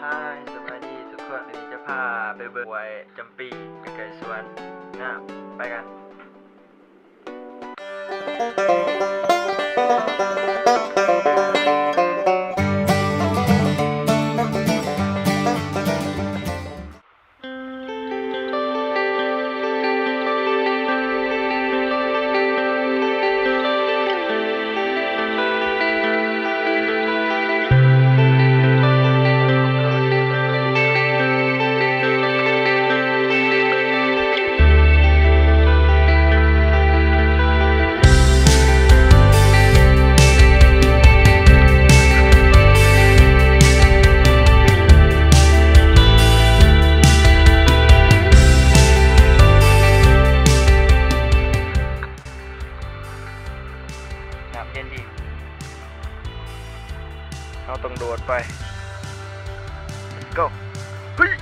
ฮายสวัสดีทุกคนวันนี้จะพาไปเบิ่งไว้จำปีไปไก่สวนนะไปกันน้ำเย็นดีเราต้องโดดไป let's go เฮ้ย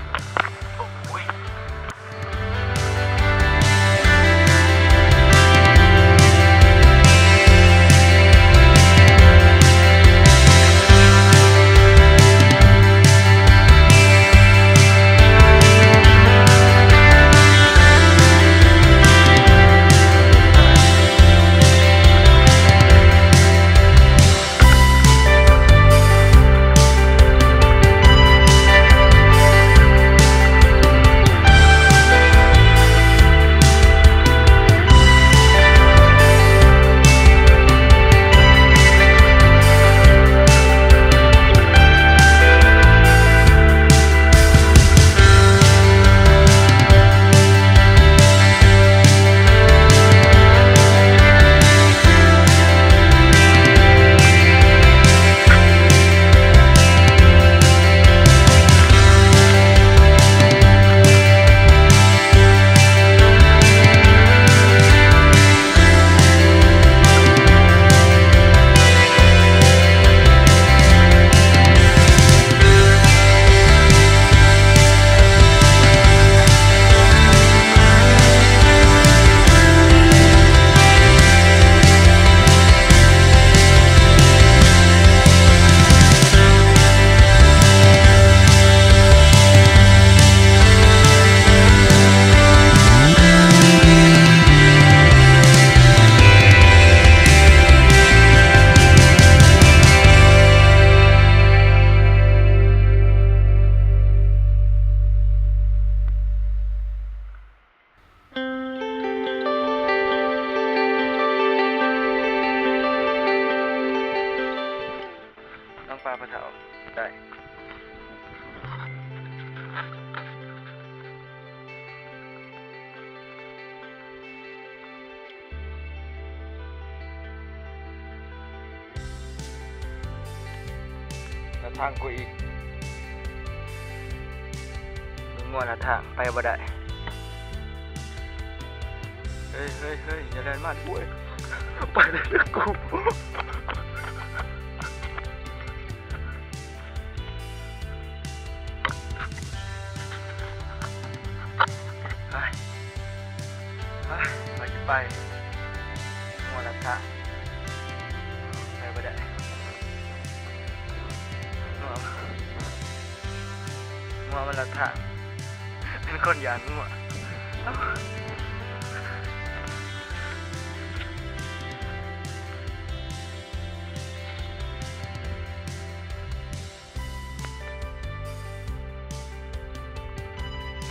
ปลาปลาเถาได้แล้วทางกูอีกมีงวดละทางไปบ่ได้เฮ้ยอย่าเดินมาด้วย ไปเลยกูไปงัวละทางไปบ่ได้งัวมันละทางเป็นคนยานงัว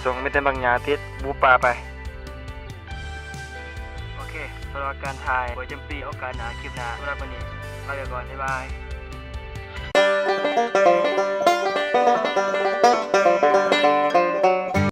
ส่งไม่เต็มบางยาทิศบูปลาไปสำหรับการถ่ายไว้จำปีโอกาสหนาคลิปหน้าสำหรับวันนี้ลาไปก่อนบ๊ายบาย